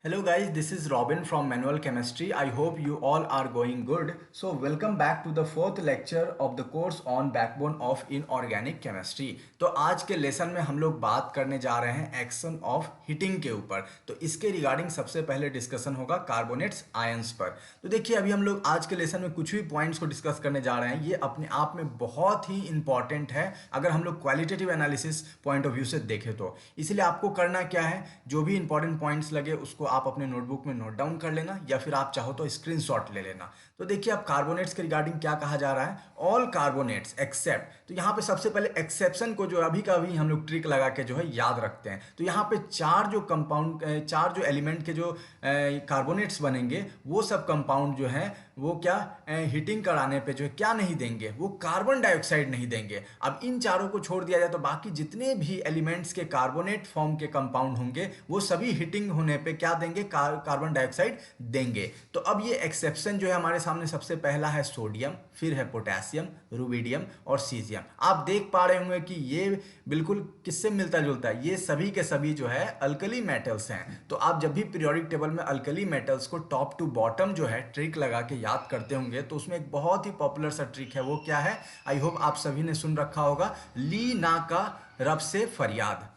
Hello guys, this is Robin from Manual Chemistry. I hope you all are going good. So welcome back to the fourth lecture of the course on backbone of inorganic chemistry. तो आज के lesson में हम लोग बात करने जा रहे हैं एक्शन ऑफ हीटिंग के ऊपर। तो इसके रिगार्डिंग सबसे पहले डिस्कशन होगा कार्बोनेट्स आयंस पर। तो देखिए अभी हम लोग आज के लेसन में कुछ भी पॉइंट्स को डिस्कस करने जा रहे हैं, ये अपने आप में बहुत ही इंपॉर्टेंट है अगर हम लोग qualitative analysis point of view से देखें तो। इसलिए आपको करना क्या है, जो भी इंपॉर्टेंट पॉइंट्स लगे उसको आप अपने नोटबुक में नोट डाउन कर लेना या फिर आप चाहो तो स्क्रीनशॉट ले लेना। तो देखिए अब कार्बोनेट्स के रिगार्डिंग क्या कहा जा रहा है, ऑल कार्बोनेट्स एक्सेप्ट। तो यहाँ पे सबसे पहले एक्सेप्शन को जो अभी का अभी हम लोग ट्रिक लगा के जो है याद रखते हैं। तो यहाँ पे चार जो एलिमेंट के जो कार्बोनेट्स बनेंगे वो सब कंपाउंड जो है वो क्या हीटिंग कराने पे जो है क्या नहीं देंगे, वो कार्बन डाइऑक्साइड नहीं देंगे। अब इन चारों को छोड़ दिया जाए तो बाकी जितने भी एलिमेंट्स के कार्बोनेट फॉर्म के कंपाउंड होंगे वो सभी हीटिंग होने पे क्या देंगे, कार्बन डाइऑक्साइड देंगे। तो अब ये एक्सेप्शन जो है हमारे सामने सबसे पहला है सोडियम, फिर है पोटेशियम, रुबिडियम और सीजियम। आप देख पा रहे होंगे कि ये बिल्कुल किससे मिलता जुलता है, ये सभी के सभी जो है अल्कली मेटल्स हैं। तो आप जब भी पीरियोडिक टेबल में अल्कली मेटल्स को टॉप टू बॉटम जो है ट्रिक लगा के याद करते होंगे तो उसमें एक बहुत ही पॉपुलर सा ट्रिक है, वो क्या है, आई होप आप सभी ने सुन रखा होगा, ली ना का रब से फरियाद।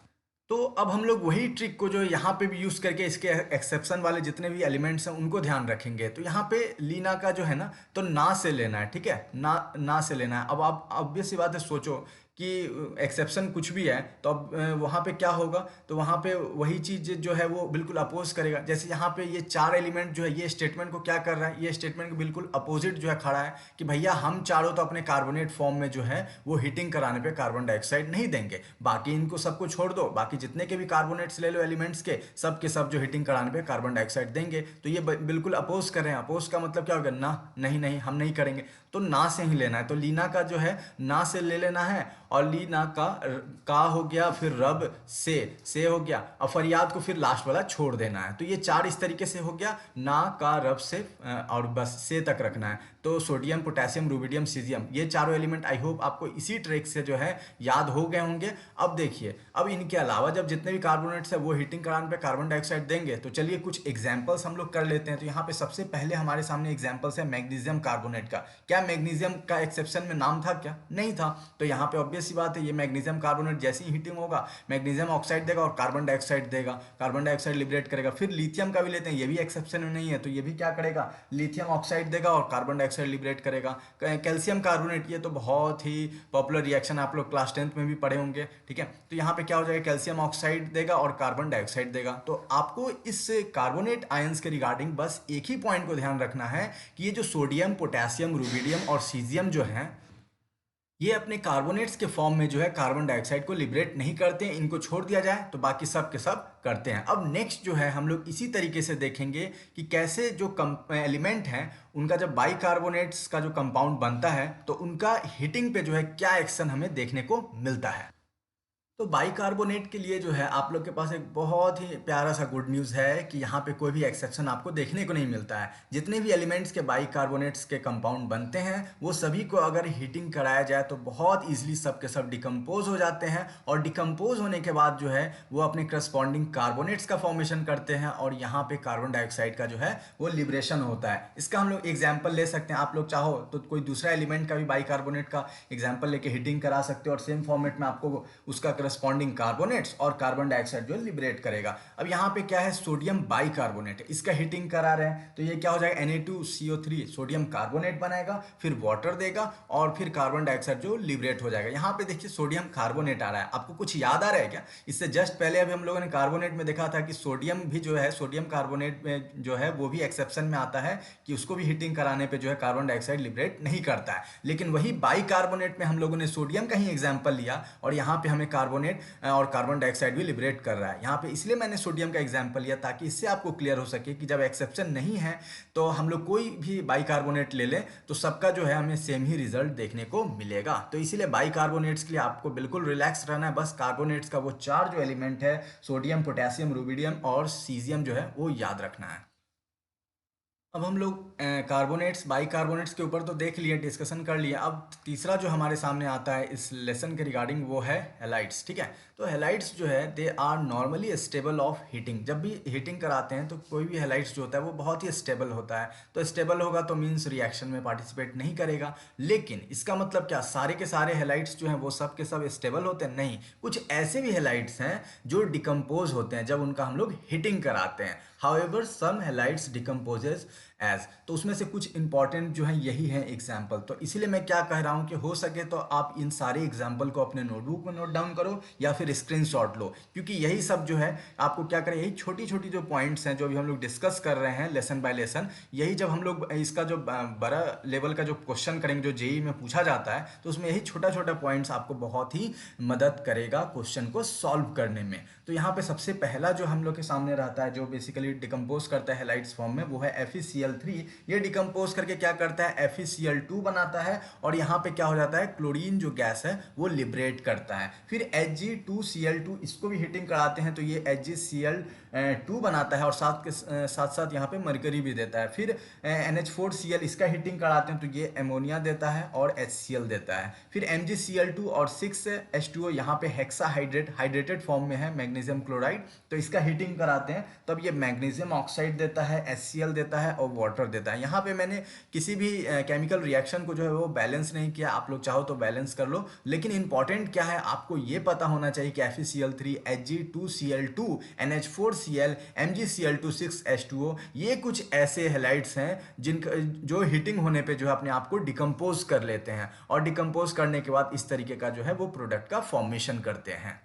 तो अब हम लोग वही ट्रिक को जो यहाँ पे भी यूज़ करके इसके एक्सेप्शन वाले जितने भी एलिमेंट्स हैं उनको ध्यान रखेंगे। तो यहाँ पे लीना का जो है ना, तो ना से लेना है, ठीक है, ना से लेना है। अब आप ऑब्वियस सी बात है, सोचो कि एक्सेप्शन कुछ भी है तो अब वहाँ पे क्या होगा, तो वहाँ पे वही चीज़ जो है वो बिल्कुल अपोज करेगा। जैसे यहाँ पे ये चार एलिमेंट जो है ये स्टेटमेंट को क्या कर रहा है, ये स्टेटमेंट के बिल्कुल अपोजिट जो है खड़ा है कि भैया हम चारों तो अपने कार्बोनेट फॉर्म में जो है वो हीटिंग कराने पे कार्बन डाइऑक्साइड नहीं देंगे, बाकी इनको सबको छोड़ दो, बाकी जितने के भी कार्बोनेट्स ले लो एलिमेंट्स के सब जो हीटिंग कराने पे कार्बन डाइऑक्साइड देंगे। तो ये बिल्कुल अपोज कर रहे हैं। अपोज का मतलब क्या होगा, ना, नहीं नहीं हम नहीं करेंगे, तो ना से ही लेना है। तो लीना का जो है ना से ले लेना है, और लीना का हो गया, फिर रब से हो गया, और फरियाद को फिर लास्ट वाला छोड़ देना है। तो ये चार इस तरीके से हो गया, ना का रब से और बस से तक रखना है। तो सोडियम, पोटेशियम, रुबिडियम, सीजियम, ये चारों एलिमेंट आई होप आपको इसी ट्रिक से जो है याद हो गए होंगे। अब देखिए अब इनके अलावा जब जितने भी कार्बोनेट्स है वो हीटिंग कराने पे कार्बन डाइऑक्साइड देंगे, तो चलिए कुछ एग्जांपल्स हम लोग कर लेते हैं। तो यहाँ पे सबसे पहले हमारे सामने एग्जांपल्स है मैग्नीशियम कार्बोनेट का। क्या मैग्नीशियम का एक्सेप्शन में नाम था क्या, नहीं था। तो यहाँ पे ऑब्वियस सी बात है, ये मैग्नीशियम कार्बोनेट जैसी हीटिंग होगा मैग्नीशियम ऑक्साइड देगा और कार्बन डाइऑक्साइड देगा, कार्बन डाइऑक्साइड लिबरेट करेगा। फिर लिथियम का भी लेते हैं, ये भी एक्सेप्शन में नहीं है, तो ये भी क्या करेगा, लिथियम ऑक्साइड देगा और कार्बन डाइऑक्साइड लिबरेट करेगा। कैल्शियम कार्बोनेट, ये तो बहुत ही पॉपुलर रिएक्शन, आप लोग क्लास 10th में भी पढ़े होंगे, ठीक है। तो यहाँ पे क्या हो जाएगा, कैल्शियम ऑक्साइड देगा और कार्बन डाइऑक्साइड देगा। तो आपको इस कार्बोनेट आयंस के रिगार्डिंग बस एक ही पॉइंट को ध्यान रखना है कि ये जो सोडियम, पोटेशियम, रुबिडियम और सीजियम जो है ये अपने कार्बोनेट्स के फॉर्म में जो है कार्बन डाइऑक्साइड को लिबरेट नहीं करते हैं, इनको छोड़ दिया जाए तो बाकी सब के सब करते हैं। अब नेक्स्ट जो है हम लोग इसी तरीके से देखेंगे कि कैसे जो एलिमेंट हैं उनका जब बाइकार्बोनेट्स का जो कंपाउंड बनता है तो उनका हीटिंग पे जो है क्या एक्शन हमें देखने को मिलता है। तो बाइकार्बोनेट के लिए जो है आप लोग के पास एक बहुत ही प्यारा सा गुड न्यूज़ है कि यहाँ पे कोई भी एक्सेप्शन आपको देखने को नहीं मिलता है। जितने भी एलिमेंट्स के बाइकार्बोनेट्स के कंपाउंड बनते हैं वो सभी को अगर हीटिंग कराया जाए तो बहुत ईजिली सब के सब डिकम्पोज हो जाते हैं, और डिकम्पोज होने के बाद जो है वो अपने करस्पॉन्डिंग कार्बोनेट्स का फॉर्मेशन करते हैं और यहाँ पे कार्बन डाइऑक्साइड का जो है वो लिबरेशन होता है। इसका हम लोग एग्जाम्पल ले सकते हैं, आप लोग चाहो तो कोई दूसरा एलिमेंट का भी बाइकार्बोनेट का एग्जाम्पल लेके हीटिंग करा सकते हो और सेम फॉर्मेट में आपको उसका करस्पॉन्डिंग कार्बोनेट्स और कार्बन डाइऑक्साइड जो लिबरेट करेगा। अब यहाँ पे क्या है, सोडियम बाइकार्बोनेट है, इसका हीटिंग करा रहे हैं तो ये क्या हो जाएगा, Na2CO3 सोडियम कार्बोनेट बनाएगा, फिर वाटर देगा और फिर कार्बन डाइऑक्साइड जो लिबरेट हो जाएगा। यहाँ पे देखिए सोडियम कार्बोनेट आ रहा है, आपको कुछ याद आ रहा है क्या, इससे जस्ट पहले अभी हम लोगों ने कार्बोनेट में देखा था कि सोडियम भी जो है सोडियम कार्बोनेट में जो है वो भी एक्सेप्शन में आता है कि उसको भी हीटिंग कराने पे जो है कार्बन डाइऑक्साइड लिबरेट नहीं करता है। लेकिन वही बाइकार्बोनेट में हम लोगों ने सोडियम का ही एग्जाम्पल लिया और यहाँ पे हमें कार्बोनेट और कार्बन डाइऑक्साइड भी लिबरेट कर रहा है। यहाँ पे इसलिए मैंने सोडियम का एग्जांपल लिया ताकि इससे आपको क्लियर हो सके कि जब एक्सेप्शन नहीं है तो हम लोग कोई भी बाइकार्बोनेट ले लें तो सबका जो है हमें सेम ही रिजल्ट देखने को मिलेगा। तो इसीलिए बाइकार्बोनेट्स के लिए आपको बिल्कुल रिलैक्स रहना है, बस कार्बोनेट्स का वो चार जो एलिमेंट है सोडियम, पोटेशियम, रुबिडियम और सीजियम जो है वो याद रखना है। अब हम लोग कार्बोनेट्स बाइकार्बोनेट्स के ऊपर तो देख लिए, डिस्कशन कर लिया। अब तीसरा जो हमारे सामने आता है इस लेसन के रिगार्डिंग वो है हैलाइड्स, ठीक है। तो हेलाइड्स जो है they are normally stable of heating. जब भी हीटिंग कराते हैं तो कोई भी हेलाइड्स जो होता है वो बहुत ही स्टेबल होता है। तो स्टेबल होगा तो मीन्स रिएक्शन में पार्टिसिपेट नहीं करेगा। लेकिन इसका मतलब क्या सारे के सारे हेलाइड्स जो हैं वो सब के सब स्टेबल होते हैं? नहीं, कुछ ऐसे भी हेलाइड्स हैं जो डिकम्पोज होते हैं जब उनका हम लोग हीटिंग कराते हैं। However some halides decomposes as, तो उसमें से कुछ इंपॉर्टेंट जो है यही है एग्जाम्पल। तो इसीलिए मैं क्या कह रहा हूँ कि हो सके तो आप इन सारे एग्जाम्पल को अपने नोटबुक में नोट डाउन करो या फिर स्क्रीनशॉट लो, क्योंकि यही सब जो है आपको क्या करें, यही छोटी छोटी जो पॉइंट्स हैं जो अभी हम लोग डिस्कस कर रहे हैं लेसन बाय लेसन, यही जब हम लोग इसका जो बड़ा लेवल का जो क्वेश्चन करेंगे जो जेई में पूछा जाता है तो उसमें यही छोटा छोटा पॉइंट्स आपको बहुत ही मदद करेगा क्वेश्चन को सॉल्व करने में। तो यहाँ पे सबसे पहला जो हम लोग के सामने रहता है जो बेसिकली डिकम्पोज करता है हेलाइड्स फॉर्म में, वो है FeCl3। ये डिकम्पोज करके क्या करता है, FeCl2 बनाता है और यहाँ पे क्या हो जाता है, क्लोरीन जो गैस है वो लिबरेट करता है। फिर Hg2Cl2, इसको भी हीटिंग कराते हैं तो ये HgCl2 बनाता है और साथ के साथ साथ यहाँ पे मरकरी भी देता है। फिर NH4Cl, इसका हीटिंग कराते हैं तो ये एमोनिया देता है और HCl देता है। फिर MgCl2 और 6H2O, यहाँ पे हेक्साहाइड्रेट हाइड्रेटेड फॉर्म में है मैग्नीशियम क्लोराइड, तो इसका हीटिंग कराते हैं तब ये मैग्नीशियम ऑक्साइड देता है, HCl देता है और वाटर देता है। यहाँ पे मैंने किसी भी केमिकल रिएक्शन को जो है वो बैलेंस नहीं किया, आप लोग चाहो तो बैलेंस कर लो, लेकिन इंपॉर्टेंट क्या है आपको ये पता होना चाहिए कि FeCl3, Hg2Cl2, NH4Cl, MgCl2, 6H2O, ये कुछ ऐसे हेलाइड्स हैं जिनका जो हीटिंग होने पे जो है अपने आप को डिकम्पोज कर लेते हैं और डिकम्पोज करने के बाद इस तरीके का जो है वो प्रोडक्ट का फॉर्मेशन करते हैं।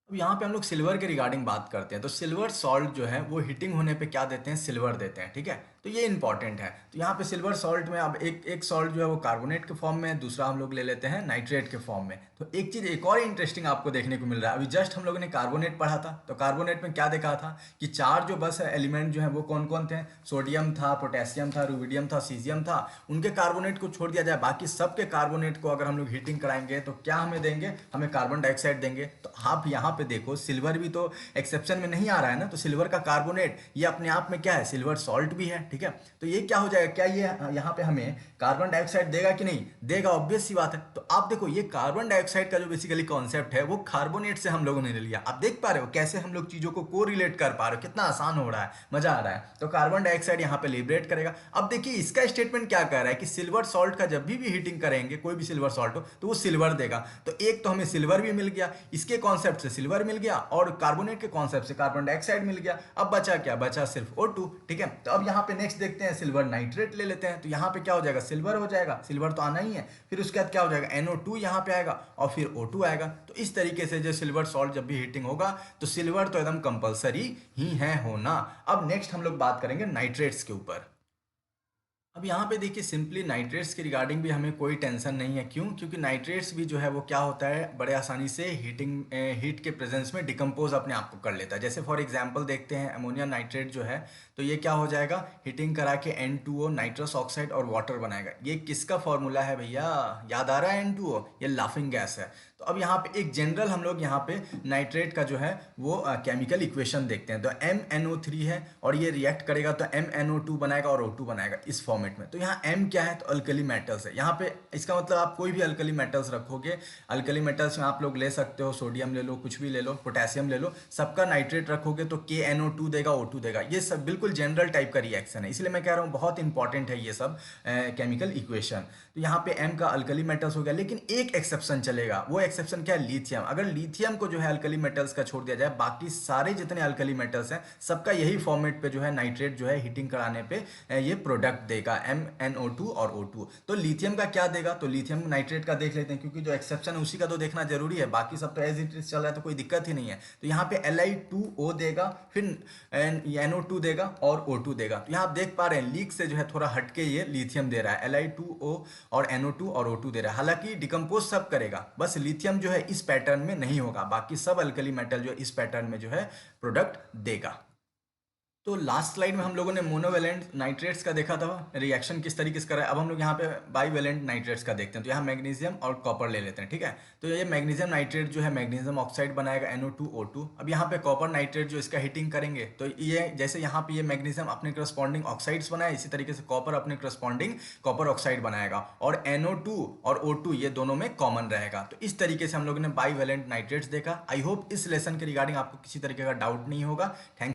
अब यहाँ पे हम लोग सिल्वर के रिगार्डिंग बात करते हैं। तो सिल्वर सॉल्ट जो है वो हीटिंग होने पे क्या देते हैं, सिल्वर देते हैं, ठीक है। तो ये इंपॉर्टेंट है। तो यहाँ पे सिल्वर सॉल्ट में अब एक सॉल्ट जो है वो कार्बोनेट के फॉर्म में है, दूसरा हम लोग ले लेते हैं नाइट्रेट के फॉर्म में। तो एक चीज़ एक और इंटरेस्टिंग आपको देखने को मिल रहा है, अभी जस्ट हम लोगों ने कार्बोनेट पढ़ा था तो कार्बोनेट में क्या देखा था कि चार जो बस एलिमेंट जो है वो कौन कौन थे, सोडियम था, पोटेशियम था, रुबिडियम था, सीजियम था। उनके कार्बोनेट को छोड़ दिया जाए, बाकी सबके कार्बोनेट को अगर हम लोग हीटिंग कराएंगे तो क्या हमें देंगे, हमें कार्बन डाइऑक्साइड देंगे। तो आप यहाँ पे देखो सिल्वर भी तो एक्सेप्शन में नहीं आ रहा है ना, तो सिल्वर का कार्बोनेट ये अपने आप में क्या है, सिल्वर सॉल्ट भी है, ठीक है। तो ये क्या हो जाएगा, क्या ये यहाँ पे हमें कार्बन डाइऑक्साइड देगा कि नहीं देगा, ऑब्वियस सी बात है। तो आप देखो ये कार्बन डाइऑक्साइड का जो बेसिकली कॉन्सेप्ट है वो कार्बोनेट से हम लोगों ने ले लिया। आप देख पा रहे हो कैसे हम लोग चीजों को कोरिलेट कर पा रहे हो, कितना आसान हो रहा है, मजा आ रहा है। तो कार्बन डाइऑक्साइड यहाँ पे लिबरेट करेगा। अब देखिए इसका स्टेटमेंट क्या कह रहा है कि सिल्वर सॉल्ट का जब भी हीटिंग करेंगे कोई भी सिल्वर सॉल्ट हो तो वो सिल्वर देगा। तो एक तो हमें सिल्वर भी मिल गया, इसके कॉन्सेप्ट से सिल्वर मिल गया और कार्बोनेट के कॉन्सेप्ट से कार्बन डाइऑक्साइड मिल गया। अब बचा क्या, बचा सिर्फ O2, ठीक है। तो अब यहाँ पे नेक्स्ट देखते हैं सिल्वर नाइट्रेट ले लेते हैं। तो यहाँ पे क्या हो जाएगा, सिल्वर हो जाएगा, सिल्वर तो आना ही है। फिर उसके बाद क्या हो जाएगा, NO2 यहाँ पे आएगा और फिर O2 आएगा। तो इस तरीके से जो सिल्वर सॉल्ट जब भी हीटिंग होगा तो सिल्वर तो एकदम कंपलसरी ही है होना। अब नेक्स्ट हम लोग बात करेंगे नाइट्रेट्स के ऊपर। अब यहाँ पे देखिए सिंपली नाइट्रेट्स के रिगार्डिंग भी हमें कोई टेंशन नहीं है। क्यों, क्योंकि नाइट्रेट्स भी जो है वो क्या होता है बड़े आसानी से हीट के प्रेजेंस में डिकम्पोज अपने आप को कर लेता है। जैसे फॉर एग्जांपल देखते हैं अमोनिया नाइट्रेट जो है, तो ये क्या हो जाएगा, हीटिंग करा के N2O नाइट्रस ऑक्साइड और वाटर बनाएगा। ये किसका फॉर्मूला है भैया, याद आ रहा है N2O, ये लाफिंग गैस है। तो अब यहाँ पे एक जनरल हम लोग यहाँ पे नाइट्रेट का जो है वो केमिकल इक्वेशन देखते हैं। तो MnO3 है और ये रिएक्ट करेगा तो MnO2 बनाएगा और O2 बनाएगा इस फॉर्मेट में। तो यहाँ M क्या है, तो अल्कली मेटल्स है। यहाँ पे इसका मतलब आप कोई भी अल्कली मेटल्स रखोगे, अल्कली मेटल्स में आप लोग ले सकते हो, सोडियम ले लो, कुछ भी ले लो, पोटेशियम ले लो, सबका नाइट्रेट रखोगे तो KNO2 देगा, O2 देगा। ये सब बिल्कुल जनरल टाइप का रिएक्शन है, इसलिए मैं कह रहा हूँ बहुत इंपॉर्टेंट है ये सब केमिकल इक्वेशन। तो यहाँ पे M का अल्कली मेटल्स हो गया, लेकिन एक एक्सेप्शन चलेगा। वो एक्सेप्शन क्या है, लिथियम। अगर लिथियम को जो है अल्कली मेटल्स का छोड़ दिया जाए, बाकी सारे जितने अल्कली मेटल्स हैं सबका यही फॉर्मेट पे जो है नाइट्रेट जो है हीटिंग कराने पे ये प्रोडक्ट देगा MnO2 और O2। तो लिथियम का क्या देगा, तो लिथियम नाइट्रेट का देख लेते हैं, क्योंकि जो एक्सेप्शन है उसी का तो देखना जरूरी है, बाकी सब तो एज इट इज चल रहा है तो कोई दिक्कत ही नहीं है। तो यहाँ पे Li2O देगा, फिर NO2 देगा और O2 देगा। तो यहाँ आप देख पा रहे हैं लीक से जो है थोड़ा हटके ये लिथियम दे रहा है, Li2O और NO2 और O2 दे रहा है। हालांकि डिकम्पोज सब करेगा, बस लिथियम जो है इस पैटर्न में नहीं होगा, बाकी सब अल्कली मेटल जो इस पैटर्न में जो है प्रोडक्ट देगा। तो लास्ट स्लाइड में हम लोगों ने मोनोवेलेंट नाइट्रेट्स का देखा था, रिएक्शन किस तरीके से कर रहा है। अब हम लोग यहाँ पे बाईवेलेंट नाइट्रेट्स का देखते हैं। तो यहाँ मैग्नीशियम और कॉपर ले लेते हैं, ठीक है। तो ये मैग्नीशियम नाइट्रेट जो है मैग्नीशियम ऑक्साइड बनाएगा NO2O2। अब यहाँ पे कॉपर नाइट्रेट जो इसका हीटिंग करेंगे तो ये जैसे यहाँ पे ये मैग्नीशियम अपने करस्पॉन्डिंग ऑक्साइड्स बनाए, इसी तरीके से कॉपर अपने करस्पॉन्डिंग कॉपर ऑक्साइड बनाएगा और NO2 और O2 ये दोनों में कॉमन रहेगा। तो इस तरीके से हम लोगों ने बाईवेलेंट नाइट्रेट्स देखा। आई होप इस लेसन के रिगार्डिंग आपको किसी तरीके का डाउट नहीं होगा। थैंक